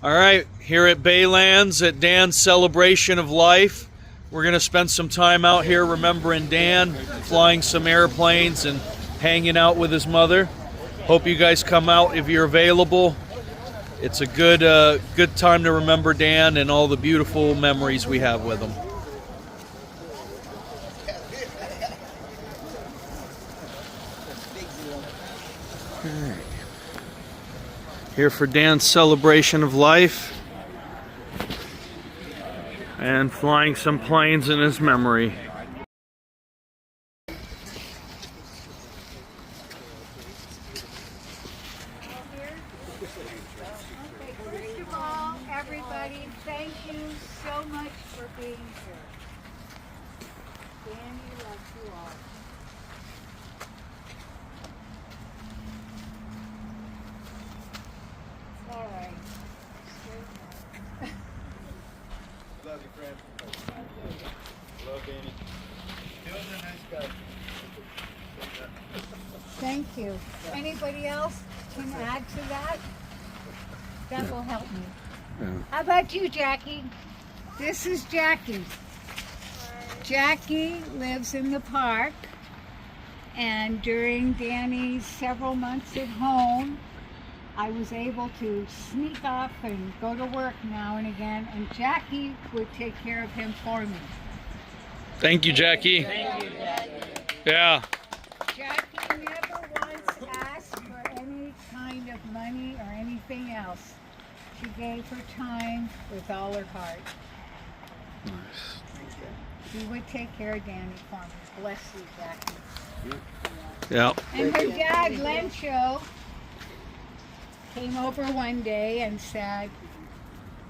All right, here at Baylands at Dan's celebration of life, we're going to spend some time out here remembering Dan, flying some airplanes and hanging out with his mother. Hope you guys come out if you're available. It's a good time to remember Dan and all the beautiful memories we have with him. Here for Dan's celebration of life and flying some planes in his memory. First of all, everybody, thank you so much for being here. Danny loves you all. All right. Love you, Fran. Love Danny. He was a nice guy. Thank you. Anybody else can add to that? That will help me. How about you, Jackie? This is Jackie. Jackie lives in the park, and during Danny's several months at home, I was able to sneak off and go to work now and again, and Jackie would take care of him for me. Thank you, Jackie. Thank you, Jackie. Yeah. Jackie never once asked for any kind of money or anything else. She gave her time with all her heart. Nice. She would take care of Danny for me. Bless you, Jackie. Yeah. And her dad, Lencho, came over one day and said,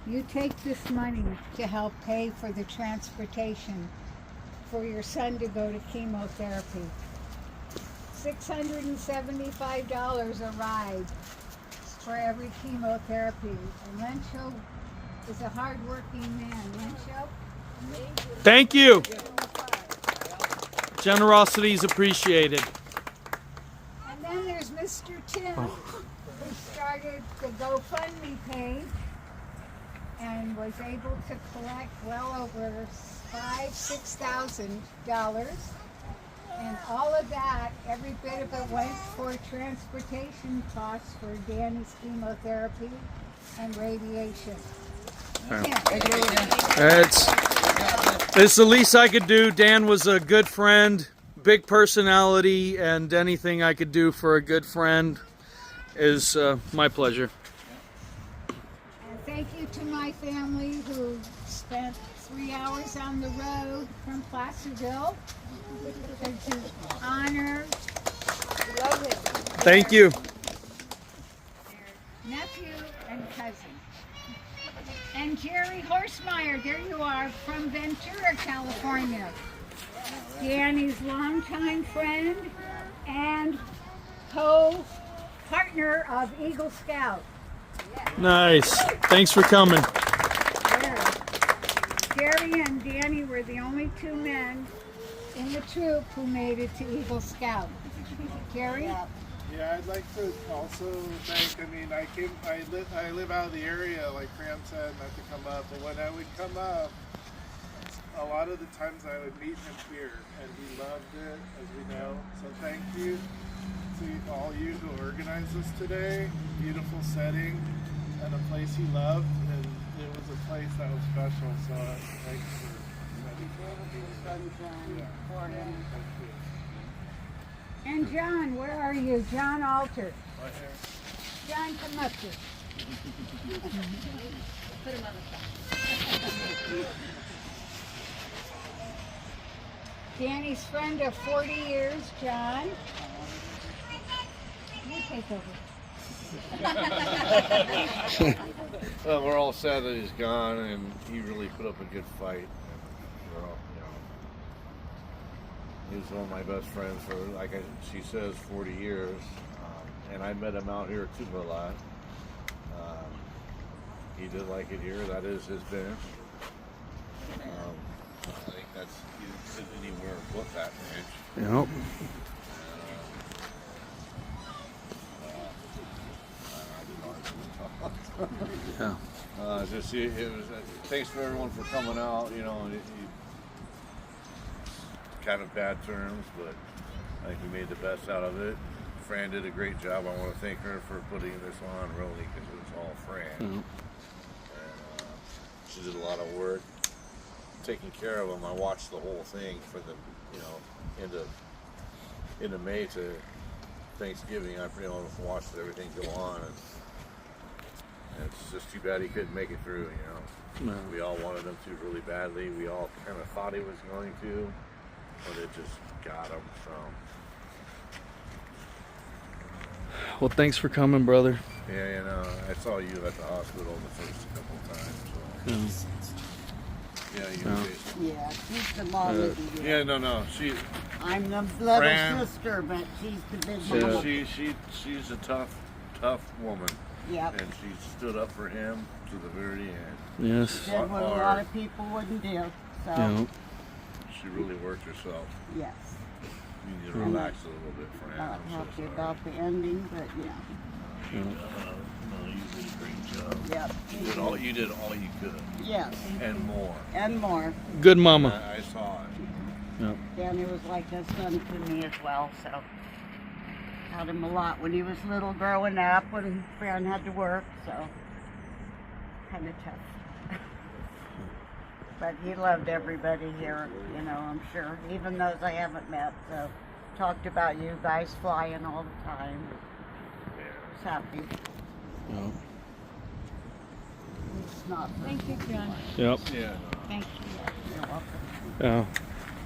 "You take this money to help pay for the transportation for your son to go to chemotherapy. $675 a ride for every chemotherapy." And Lencho is a hard-working man. Lencho? Thank you. Generosity is appreciated. And then there's Mr. Tim, who started the GoFundMe page and was able to collect well over $6,000. And all of that, every bit of it went for transportation costs for Danny's chemotherapy and radiation. It's the least I could do. Dan was a good friend, big personality, and anything I could do for a good friend is my pleasure. And thank you to my family who spent 3 hours on the road from Placerville to honor Thank you. their nephew and cousin. And Jerry Horsemeyer, there you are, from Ventura, California. Danny's longtime friend and co-partner of Eagle Scout. Nice. Thanks for coming. Jerry and Danny were the only two men in the troop who made it to Eagle Scout. Jerry? Yeah, I'd like to also thank, I live out of the area, like Fran said, not to come up, but when I would come up, a lot of the times I would meet him here, and he loved it, as we know. So thank you to all you who organized this today. Beautiful setting, and a place he loved, and it was a place that was special, so thanks for And John, where are you? John Alter. Right here. John, come up here. Put him on the top. Danny's friend of 40 years, John. You take over. Well, we're all sad that he's gone, and he really put up a good fight. And we're all, he was one of my best friends for, she says, 40 years. And I met him out here at Tupelo a lot. He did like it here. That is his bench. I think that's, he didn't sit anywhere but that bench. Yep. Just it was. Thanks for everyone for coming out. You know, kind of bad terms, but I think we made the best out of it. Fran did a great job. I want to thank her for putting this on, really, because it was all Fran. And, she did a lot of work taking care of them. I watched the whole thing for the, into May to Thanksgiving. I watched everything go on, and it's just too bad he couldn't make it through. No. We all wanted him to really badly. We all kind of thought he was going to, but it just got him. So. Well, thanks for coming, brother. Yeah, I saw you at the hospital the first couple of times. So. Yeah, you know. Yeah, she's the mom of the Yeah, no. I'm the little Fran, sister, but she's the big mama. She's a tough woman. Yep. And she stood up for him to the very end. Yes. Did what a lot of people wouldn't do. So. Yeah. She really worked herself. Yes. You need to relax a little bit, Fran. Not I'm so happy sorry. about the ending, but yeah. No, you did a great job. Yep. You did all you could. Yes. And more. And more. Good mama. I saw it. Yep. Danny was like a son to me as well, so had him a lot when he was little growing up when Fran had to work, so kind of tough. But he loved everybody here, I'm sure, even those I haven't met, so talked about you guys flying all the time. Was happy. Yep. It's not Thank you, John. Yep. Yeah. Thank you. You're welcome. Yeah.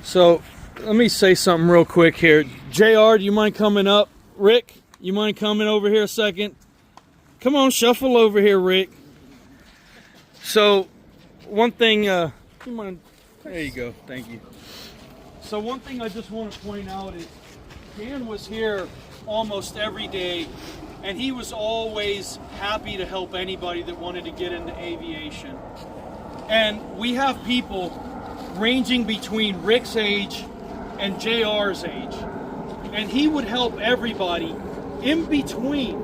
So let me say something real quick here. JR, do you mind coming up? Rick, you mind coming over here a second? Come on, shuffle over here, Rick. So one thing, you mind? There you go. Thank you. So one thing I just want to point out is Dan was here almost every day, and he was always happy to help anybody that wanted to get into aviation. And we have people ranging between Rick's age and JR's age. And he would help everybody in between.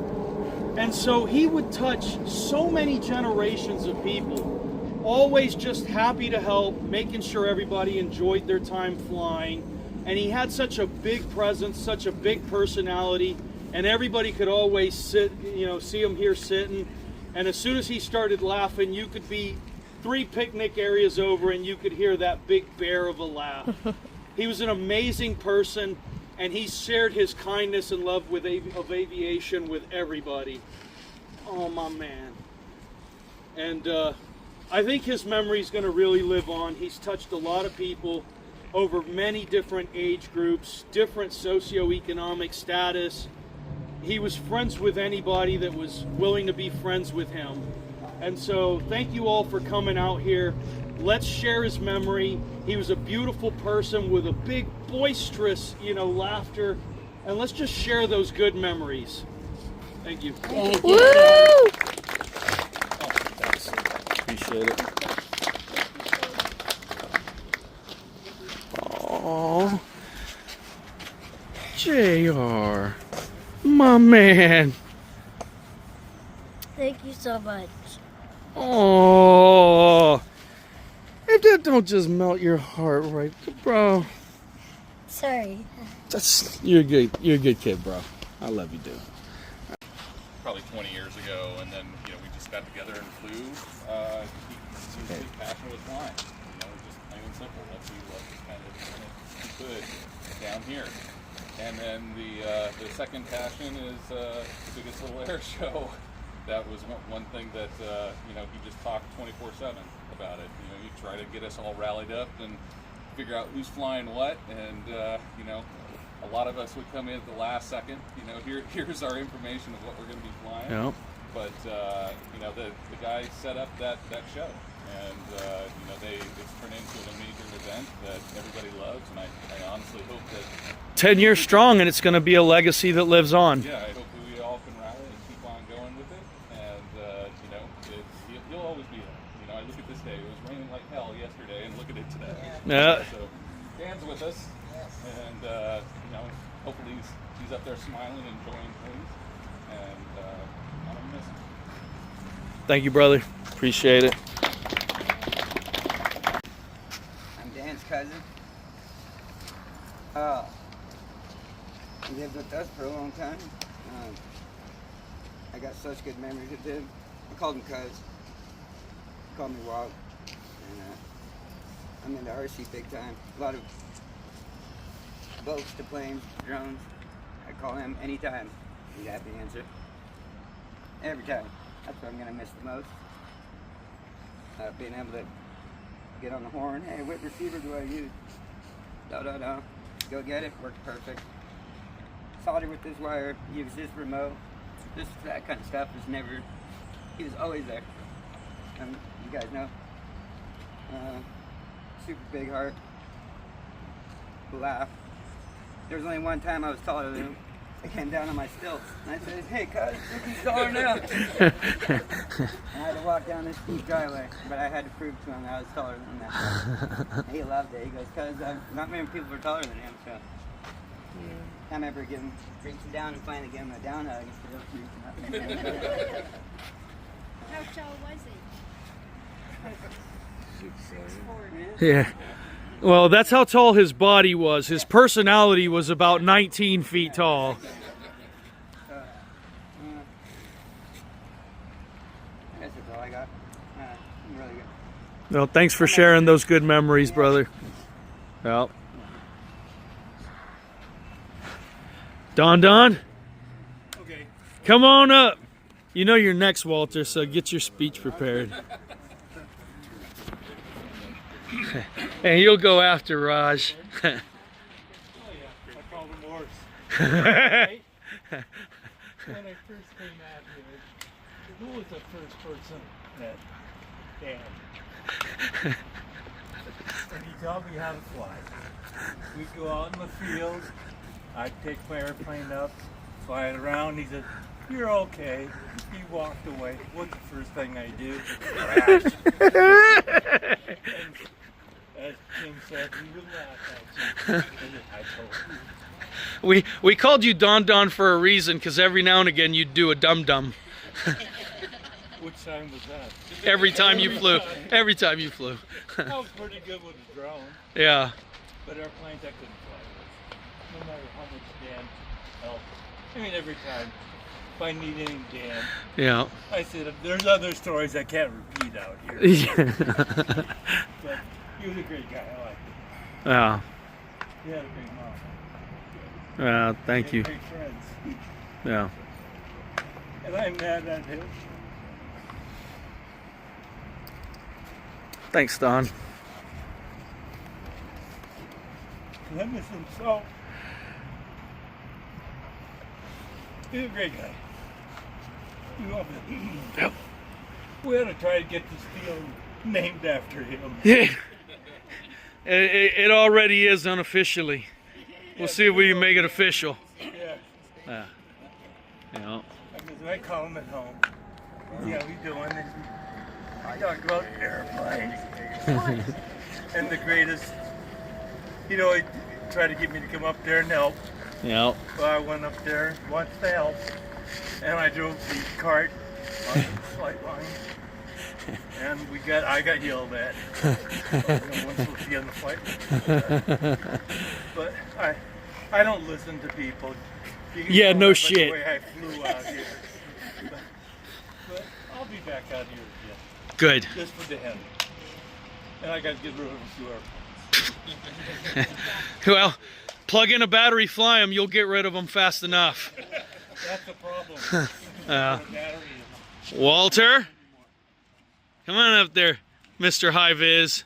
And so he would touch so many generations of people, always just happy to help, making sure everybody enjoyed their time flying. And he had such a big presence, such a big personality, and everybody could always sit, see him here sitting. And as soon as he started laughing, you could be 3 picnic areas over and you could hear that big bear of a laugh. He was an amazing person, and he shared his kindness and love of aviation with everybody. Oh, my man. And I think his memory is going to really live on. He's touched a lot of people over many different age groups, different socioeconomic status. He was friends with anybody that was willing to be friends with him. And so thank you all for coming out here. Let's share his memory. He was a beautiful person with a big, boisterous, laughter. And let's just share those good memories. Thank you. Thank you. Oh, thanks. Appreciate it. Oh, JR, my man. Thank you so much. Oh, if that don't just melt your heart, right, bro? Sorry. You're a good kid, bro. I love you, dude. Probably 20 years ago, and then we just got together and flew. He was passionate with flying. Just plain and simple. Let's see what kind of could down here. And then the second passion is the Biggest Little Airshow. That was one thing that he just talked 24/7 about it. He try to get us all rallied up and figure out who's flying what, and a lot of us would come in at the last second. Here's our information of what we're going to be flying. Yep. But the guy set up that show, and it's turned into an amazing event that everybody loves, and I honestly hope that 10 years strong, and it's going to be a legacy that lives on. I hope that we all can rally and keep on going with it, and you'll always be there. I look at this day; it was raining like hell yesterday, and look at it today. Yeah. So Dan's with us, and hopefully he's up there smiling, enjoying things, and I'm gonna miss him. Thank you, brother. Appreciate it. I'm Dan's cousin. He lived with us for a long time. I got such good memories of him. I called him Cuz. He called me Walt. And I'm into RC big time. A lot of boats to planes, drones. I call him anytime. He's happy to answer. Every time. That's what I'm gonna miss the most. Being able to get on the horn. Hey, what receiver do I use? No. Go get it. Worked perfect. Solder with this wire. Use this remote. That kind of stuff was never. He was always there. You guys know. Super big heart. Laugh. There was only one time I was taller than him. I came down on my stilts and I said, "Hey, cuz, look who's taller now." And I had to walk down this steep driveway, but I had to prove to him that I was taller than that. He loved it. He goes, "Cuz, not many people are taller than him." So, time I ever reach him down and finally give him a down hug instead of reaching up. How tall was he? Yeah. Well, that's how tall his body was. His personality was about 19 feet tall. That's all I got. I'm really good. Well, thanks for sharing those good memories, brother. Well. Don. Okay. Come on up. You know you're next, Walter, so get your speech prepared. And you'll go after Raj. Oh yeah, I called him Morse. When I first came out here, who was the first person that Dan? And he taught me how to fly. We'd go out in the field, I'd take my airplane up, fly it around, he said, "You're okay." He walked away. What's the first thing I do? Crash. As Jim said, we would laugh at you. I told you. We called you Don for a reason, because every now and again you'd do a dum-dum. Which time was that? Every time you flew. Every time you flew. I was pretty good with a drone, Yeah. but airplanes I couldn't fly with. No matter how much Dan helped. I mean, every time. If I need any Dan, Yeah. I said, there's other stories I can't repeat out here. But he was a great guy. I liked him. Yeah. He had a great mom. Thank He you. had great friends. Yeah. And I'm mad at him. Thanks, Don. I miss him so. He's a great guy. We love him. Yep. We had to try to get this field named after him. Yeah. It already is unofficially. We'll see if we can make it official. Yeah. Yeah. Yeah. I call him at home. Yeah, we doing it. I talk about airplanes. And the greatest, he tried to get me to come up there and help. Yeah. So I went up there once to help, and I drove the cart on the flight line, and I got yelled at. No one's supposed to be on the flight line. But I don't listen to people. You can Yeah, tell no by shit. The way I flew out here. But I'll be back out here again, Good. just for Dan. And I got to get rid of a few airplanes. Well, plug in a battery, fly them, you'll get rid of them fast enough. That's the problem. Battery is Walter, come on up there, Mr. High Viz.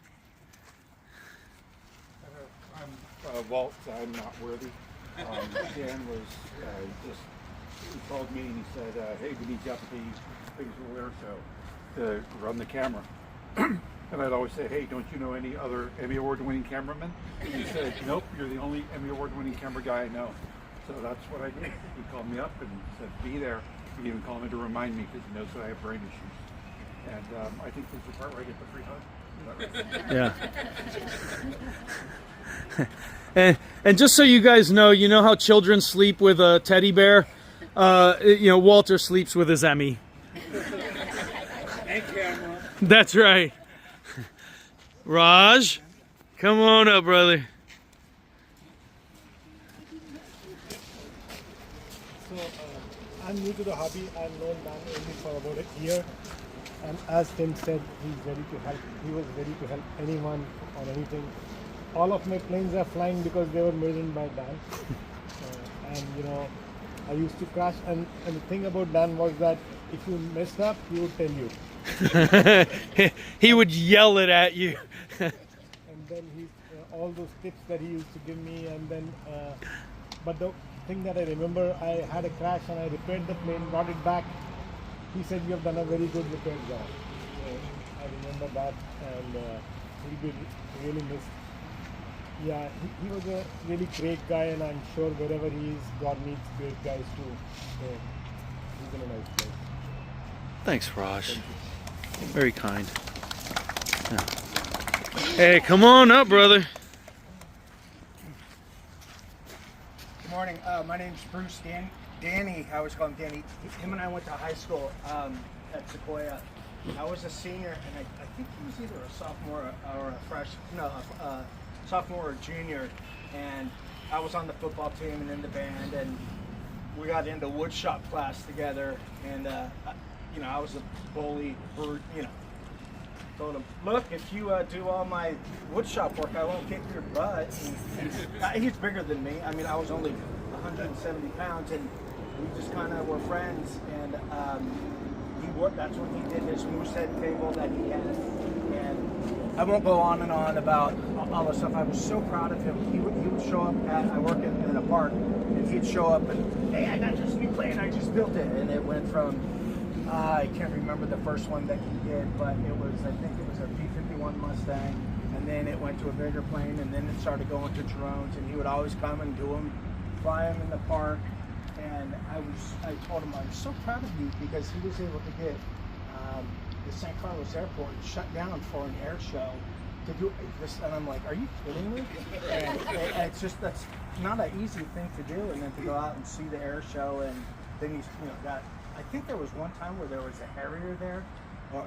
I'm Walt. I'm not worthy. Dan was he called me and he said, "Hey, we need you up at the Biggest Little Airshow to run the camera." And I'd always say, "Hey, don't you know any other Emmy Award-winning cameramen?" And he said, "Nope, you're the only Emmy Award-winning camera guy I know." So that's what I did. He called me up and said, "Be there." He even called me to remind me because he knows that I have brain issues. And I think this is the part where I get the free hug. Is that right? Yeah. And just so you guys know, you know how children sleep with a teddy bear? Walter sleeps with his Emmy. That's right. Raj, come on up, brother. So I'm new to the hobby. I've known Dan only for about a year. And as Tim said, he's ready to help. He was ready to help anyone on anything. All of my planes are flying because they were made in by Dan. And you know, I used to crash. And the thing about Dan was that if you messed up, he would tell you. He would yell it at you. And then all those tips that he used to give me. And then, but the thing that I remember, I had a crash and I repaired the plane, brought it back. He said, "You have done a very good repair job." So I remember that, and he'll be really missed. Yeah, he was a really great guy, and I'm sure wherever he is, God needs great guys too. So he's in a nice place. Thanks, Raj. Very kind. Yeah. Hey, come on up, brother. Good morning. My name's Bruce Danny. I always call him Danny. Him and I went to high school at Sequoia. I was a senior, and I think he was either a sophomore or a sophomore or junior. And I was on the football team and in the band, and we got into woodshop class together. And you know, I was a bully. You know, told him, "Look, if you do all my woodshop work, I won't kick your butt." And he's bigger than me. I mean, I was only 170 pounds, and we just kind of were friends. And that's when he did his moosehead table that he had. And I won't go on and on about all the stuff. I was so proud of him. He would show up I work in a park, and he'd show up and, "Hey, I got this new plane. I just built it." And it went from I can't remember the first one that he did, but I think it was a P-51 Mustang, and then it went to a bigger plane, and then it started going to drones, and he would always come and do them, fly them in the park. And I told him I was so proud of you because he was able to get the San Carlos airport shut down for an air show to do this, and I'm like, "Are you kidding me?" And it's just, that's not an easy thing to do, and then to go out and see the air show, and then he's, you know, got. I think there was one time where there was a Harrier there, or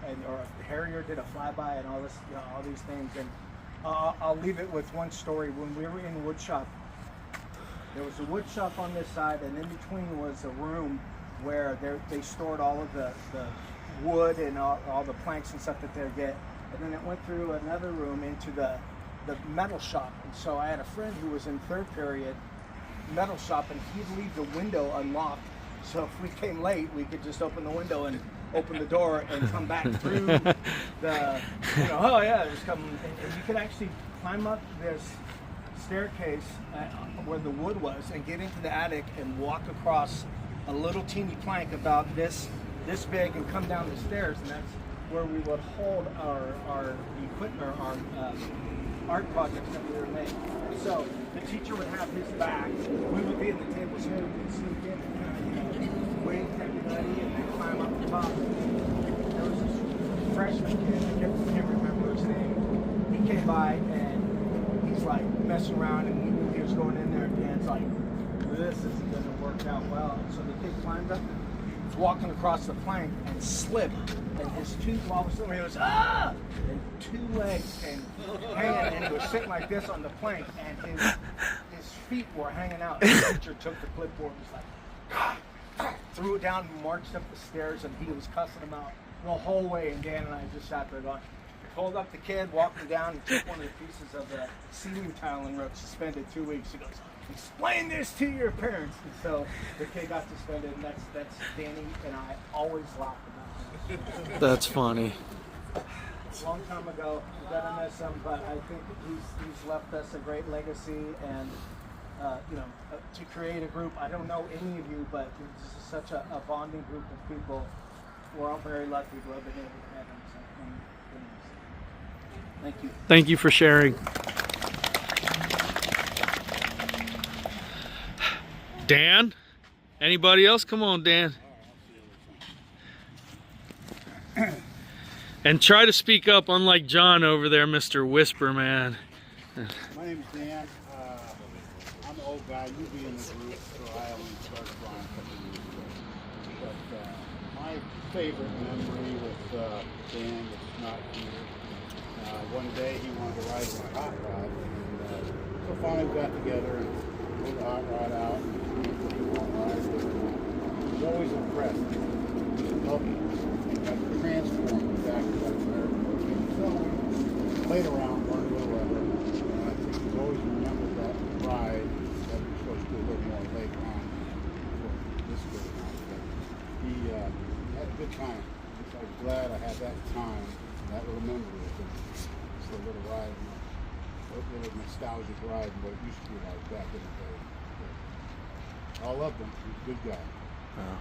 a Harrier did a flyby and all this, you know, all these things. And I'll leave it with one story. When we were in woodshop, there was a woodshop on this side, and in between was a room where they stored all of the wood and all the planks and stuff that they'd get. And then it went through another room into the metal shop. And so I had a friend who was in third period metal shop, and he'd leave the window unlocked. So if we came late, we could just open the window and open the door and come back through the, you know, oh yeah, there's coming. And you could actually climb up this staircase where the wood was and get into the attic and walk across a little teeny plank about this big and come down the stairs, and that's where we would hold our equipment, our art projects that we were making. So the teacher would have his back, we would be in the tables here, we could sneak in and kind of, you know, wave to everybody and then climb up the top. There was this freshman kid, I can't remember his name. He came by and he's like messing around, and we knew he was going in there, and Dan's like, "This isn't going to work out well." And so the kid climbed up, was walking across the plank and slipped, and his tooth, all of a sudden he was, "Ah!" and two legs and hanging, and he was sitting like this on the plank, and his feet were hanging out. And the teacher took the clipboard and was like, threw it down and marched up the stairs, and he was cussing him out the whole way. And Dan and I just sat there going, pulled up the kid, walked him down, and took one of the pieces of the ceiling tile and wrote "suspended 2 weeks." He goes, "Explain this to your parents." And so the kid got suspended, and that's Danny and I always laugh about him. That's funny. A long time ago, I'm gonna miss him, but I think he's left us a great legacy, and you know, to create a group. I don't know any of you, but this is such a bonding group of people. We're all very lucky to have been able to have him. So, thank you. Thank you for sharing. Dan? Anybody else? Come on, Dan. And try to speak up, unlike John over there, Mr. Whisper Man. My name's Dan. I'm an old guy. You'll be in the group, so I only started flying a couple of years ago. But my favorite memory with Dan that's not here. One day he wanted to ride my hot rod, and so finally we got together and pulled the hot rod out. And he wanted to ride it. I was always impressed. Helped transform exactly like there. So we played around, learned a little of it, and I think he's always remembered that ride that we were supposed to do a little more later on. This good time, but he had a good time. I was glad I had that time, that little memory of him. Just a little ride, a little nostalgic ride, what it used to be like back in the day. But I loved him. He was a good guy. Wow.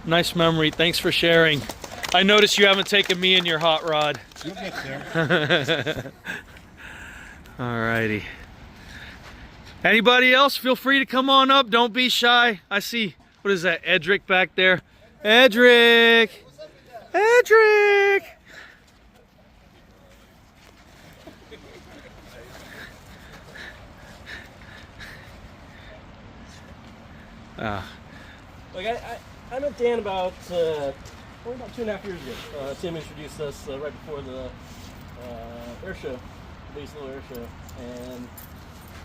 Nice memory. Thanks for sharing. I noticed you haven't taken me in your hot rod. You'll get there. All righty. Anybody else? Feel free to come on up. Don't be shy. I see, what is that, Edric back there? Edric! Edric! Like I met Dan about only about 2.5 years ago. Tim introduced us right before the air show, Biggest Little Airshow, and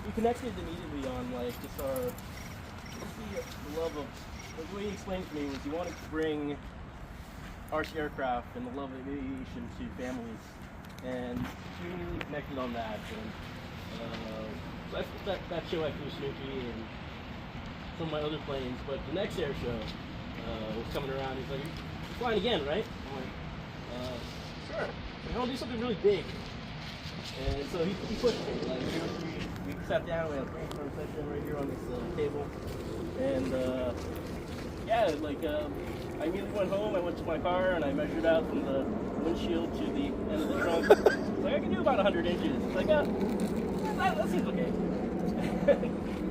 we connected immediately on like just our the love of the way he explained it to me was he wanted to bring RC aircraft and the love of aviation to families, and we really connected on that. And so that show I flew Snoopy and some of my other planes, but the next air show was coming around. He's like, "You're flying again, right?" I'm like, "Sure. I want to do something really big." And so he pushed me. Like we sat down, we had a brainstorm session right here on this table, and yeah, like I immediately went home. I went to my car and I measured out from the windshield to the end of the trunk. Like I can do about 100 inches. It's like, that seems okay.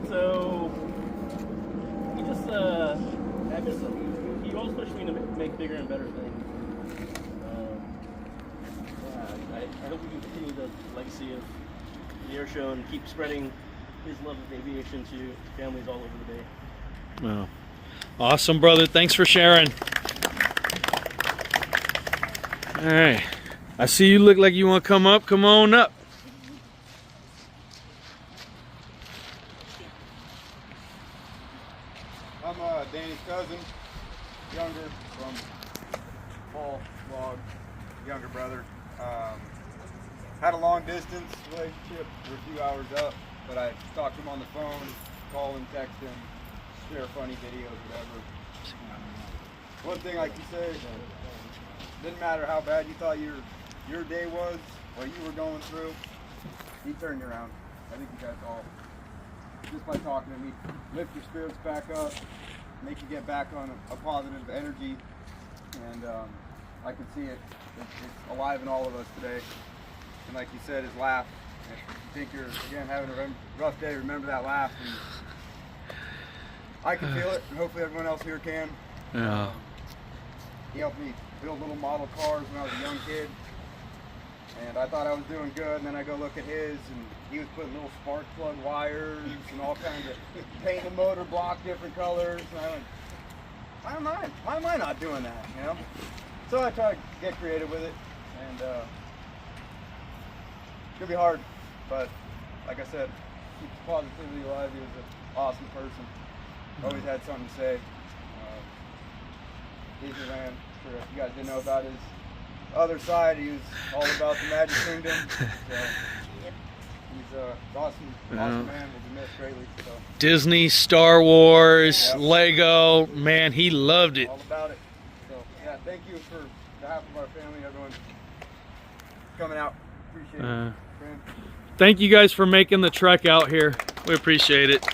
So he just, I miss him. He always pushed me to make bigger and better things. Yeah, I hope we can continue the legacy of the air show and keep spreading his love of aviation to families all over the day. Wow. Awesome, brother. Thanks for sharing. All right. I see you look like you want to come up. Come on up. I'm Danny's cousin, younger from Paul Log, younger brother. Had a long distance relationship. We're a few hours up, but I talked to him on the phone, call him, text him, share funny videos, whatever. One thing, like you said, didn't matter how bad you thought your day was, what you were going through, he turned you around. I think you guys all, just by talking to me, lift your spirits back up, make you get back on a positive energy, and I can see it. It's alive in all of us today. And like you said, his laugh. If you think you're, again, having a rough day, remember that laugh. And I can feel it, and hopefully everyone else here can. Yeah. He helped me build little model cars when I was a young kid. And I thought I was doing good, and then I go look at his, and he was putting little spark plug wires and all kinds of, painting the motor block different colors. And I went, why am I not doing that, you know? So I try to get creative with it, and it's gonna be hard, but like I said, keep the positivity alive. He was an awesome person. Always had something to say. He's a man. Sure, if you guys didn't know about his other side, he was all about the Magic Kingdom. So he's an awesome man. He's missed greatly. So. Disney, Star Wars, yep. Lego, man, he loved it. All about it. So yeah, thank you for behalf of our family, everyone coming out. Appreciate it. Thank you guys for making the trek out here. We appreciate it.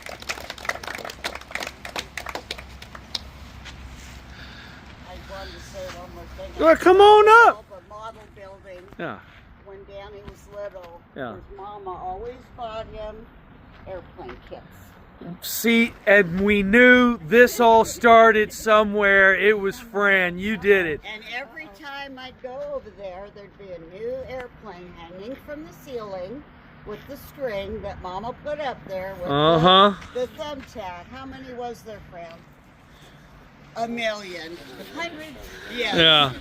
Well, come on up. The model building. Yeah. When Danny was little, yeah. His mama always bought him airplane kits. See, and we knew this all started somewhere. It was Fran. You did it. And every time I'd go over there, there'd be a new airplane hanging from the ceiling with the string that Mama put up there with the thumbtack. How many was there, Fran? a million. Hundreds. Yeah. Yeah.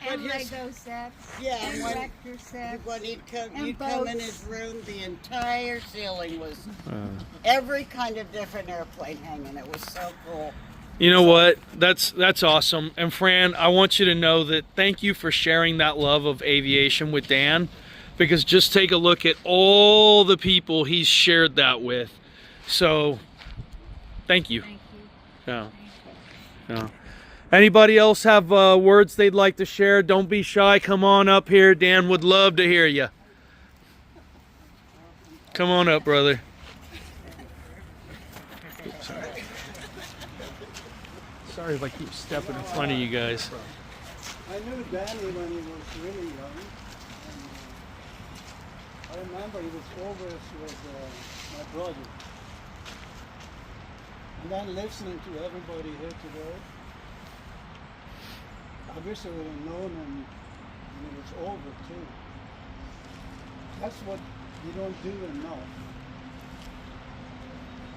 And But his- Lego sets. Yeah, And when- Rector sets. When he'd come, and you'd come in boats. his room, the entire ceiling was every kind of different airplane hanging. It was so cool. You know what? That's awesome. And Fran, I want you to know that thank you for sharing that love of aviation with Dan, because just take a look at all the people he's shared that with. So, thank you. Thank you. Yeah. Yeah. Anybody else have words they'd like to share? Don't be shy. Come on up here. Dan would love to hear you. Come on up, brother. Oops, sorry if I keep stepping in front of you guys. I knew Danny when he was really young. And, I remember he was always with my brother. And then listening to everybody here today, I wish I would have known him when he was older too. That's what you don't do enough.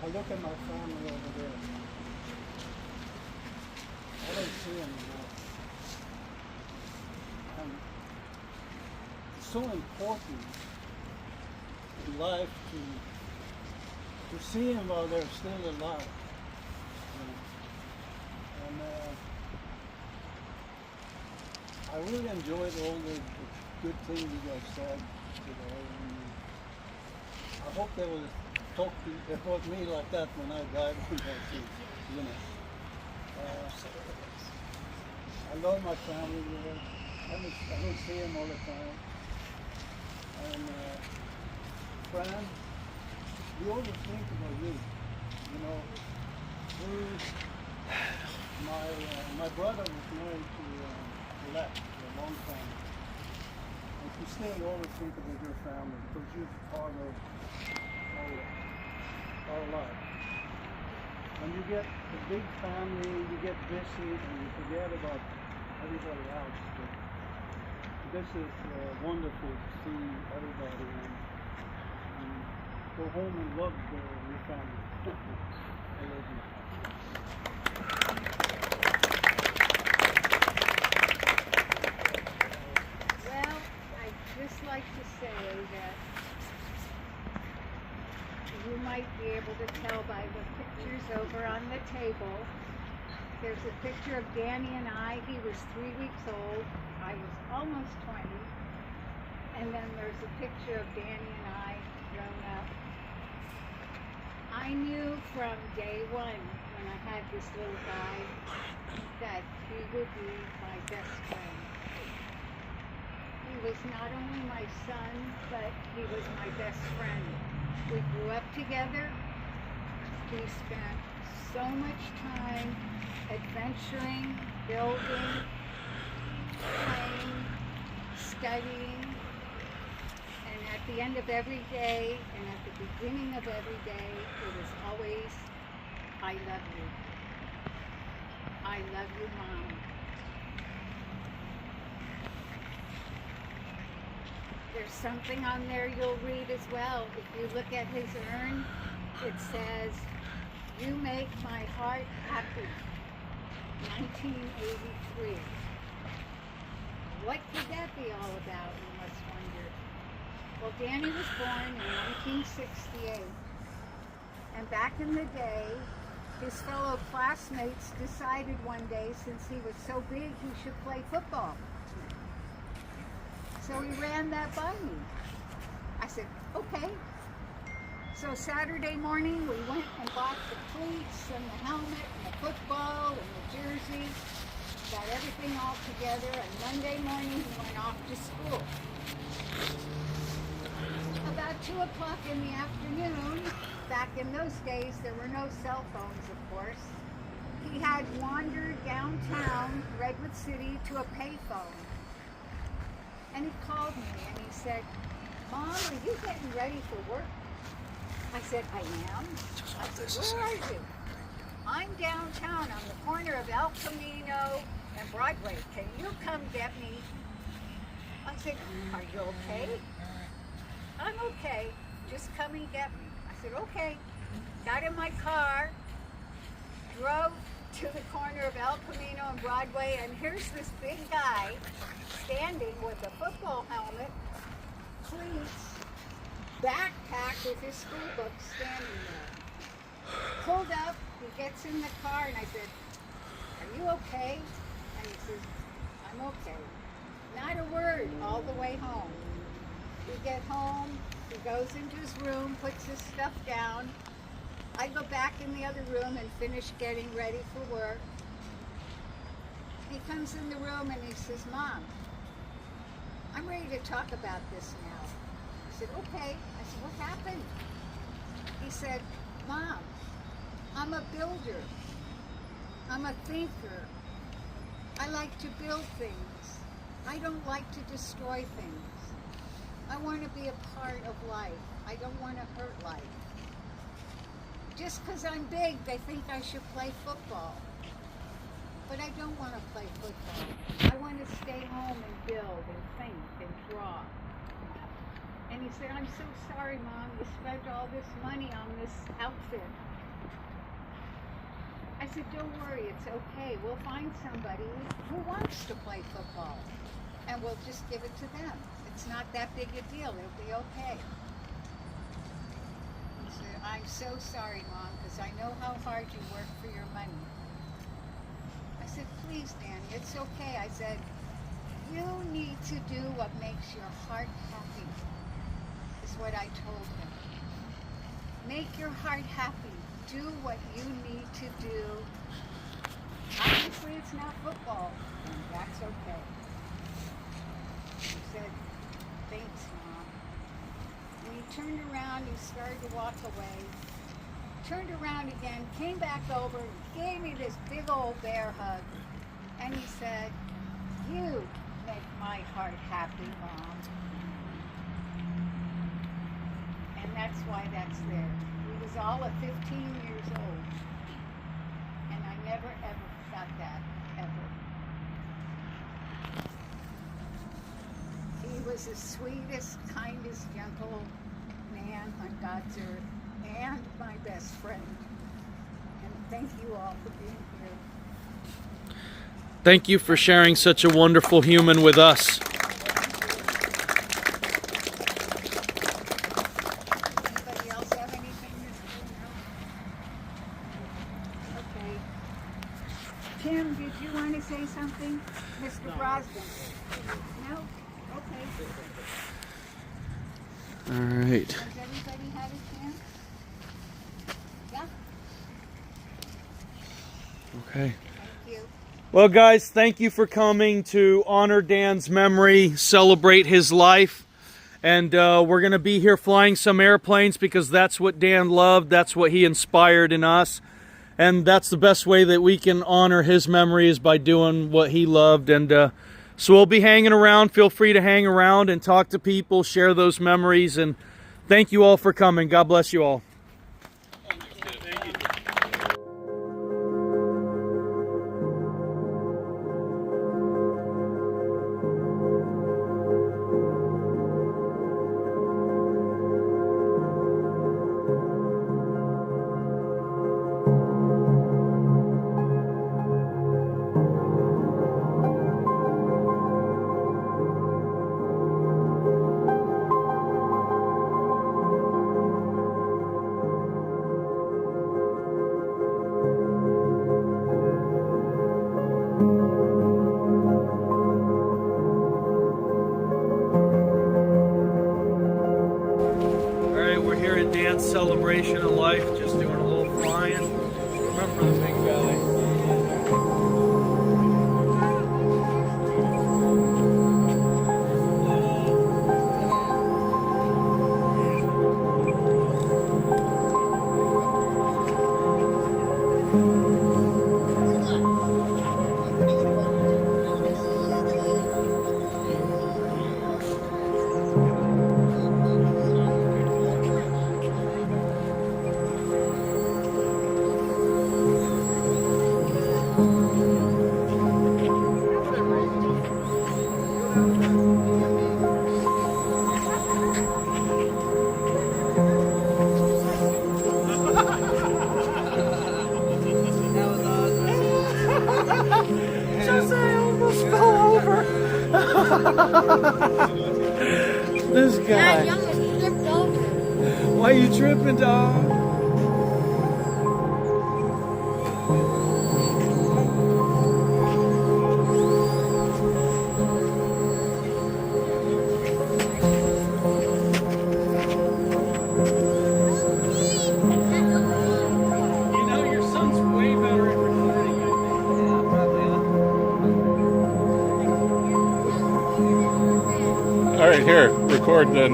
I look at my family over there. I don't see him enough. And it's so important in life to see him while they're still alive. And I really enjoyed all the good things you guys said today. And I hope they will talk about me like that when I die one day too, you know. I love my family here. I don't see them all the time. And Fran, we always think about you. You know, my brother was married to Lex for a long time. And you still always think about your family because you're part of our life. When you get a big family, you get busy and you forget about everybody else. But this is wonderful to see everybody and go home and love your family. I love you. Well, I'd just like to say that you might be able to tell by the pictures over on the table. There's a picture of Danny and I. He was 3 weeks old. I was almost 20. And then there's a picture of Danny and I grown up. I knew from day one when I had this little guy that he would be my best friend. He was not only my son, but he was my best friend. We grew up together. We spent so much time adventuring, building, playing, studying, and at the end of every day and at the beginning of every day, it was always, I love you. I love you, Mom. There's something on there you'll read as well. If you look at his urn, it says, "You make my heart happy." 1983. What could that be all about, you must wonder? Well, Danny was born in 1968. And back in the day, his fellow classmates decided one day, since he was so big, he should play football. So he ran that by me. I said, okay. So Saturday morning, we went and bought the cleats and the helmet and the football and the jersey, got everything all together, and Monday morning he went off to school. About 2 o'clock in the afternoon, back in those days, there were no cell phones, of course, he had wandered downtown, Redwood City, to a payphone. And he called me and he said, "Mom, are you getting ready for work?" I said, "I am." I said, "Where are you?" "I'm downtown on the corner of El Camino and Broadway. Can you come get me?" I said, "Are you okay?" "I'm okay. Just come and get me." I said, "Okay." Got in my car, drove to the corner of El Camino and Broadway, and here's this big guy standing with a football helmet, cleats, backpack with his school book standing there. Pulled up, he gets in the car, and I said, "Are you okay?" And he says, "I'm okay." Not a word all the way home. We get home, he goes into his room, puts his stuff down. I go back in the other room and finish getting ready for work. He comes in the room and he says, "Mom, I'm ready to talk about this now." I said, "Okay." I said, "What happened?" He said, "Mom, I'm a builder. I'm a thinker. I like to build things. I don't like to destroy things. I want to be a part of life. I don't want to hurt life. Just because I'm big, they think I should play football. But I don't want to play football. I want to stay home and build and think and draw." And he said, "I'm so sorry, Mom, you spent all this money on this outfit." I said, "Don't worry, it's okay. We'll find somebody who wants to play football, and we'll just give it to them. It's not that big a deal. It'll be okay." He said, "I'm so sorry, Mom, because I know how hard you work for your money." I said, "Please, Danny, it's okay." I said, "You need to do what makes your heart happy," is what I told him. Make your heart happy. Do what you need to do. Obviously, it's not football, and that's okay. He said, "Thanks, Mom." And he turned around, he started to walk away. Turned around again, came back over, gave me this big old bear hug. And he said, "You make my heart happy, Mom." And that's why that's there. He was all of 15 years old. And I never, ever forgot that, ever. He was the sweetest, kindest, gentle man on God's earth, and my best friend. And thank you all for being here. Thank you for sharing such a wonderful human with us. Anybody else have anything to say now? Okay. Tim, did you want to say something? Mr. Brosnan? No? Okay. All right. Has everybody had a chance? Yeah? Okay. Thank you. Well, guys, thank you for coming to honor Dan's memory, celebrate his life. And we're going to be here flying some airplanes because that's what Dan loved. That's what he inspired in us. And that's the best way that we can honor his memory, is by doing what he loved. And so we'll be hanging around. Feel free to hang around and talk to people, share those memories. And thank you all for coming. God bless you all. Celebration of life, just doing a little flying. Remember the big guy. This That guy. young was tripped over. Why you tripping, dog? You know, your son's way better at recording, I think. All right, here, record then.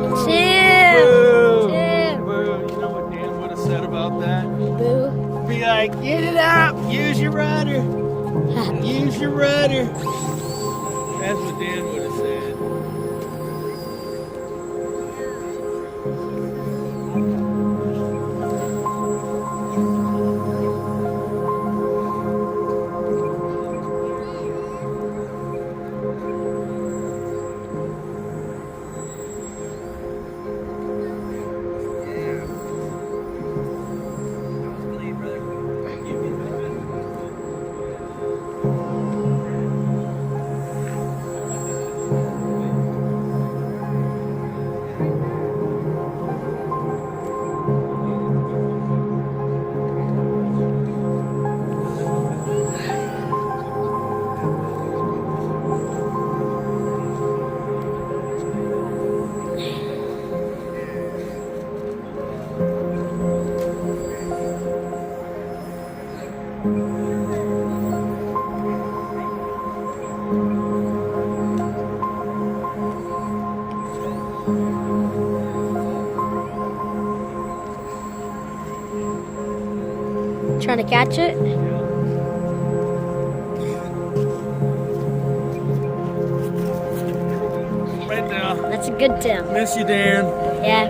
Boo! Boo! You know what Dan would have said about that? Boo. Be like, get it out! Use your rudder! Use your rudder! That's what Dan would have said. Trying to catch it? Right now. That's a good Tim. Miss you, Dan. Yeah.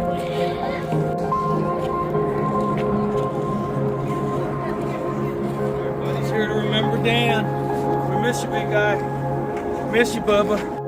Everybody's here to remember Dan. We miss you, big guy. Miss you, Bubba.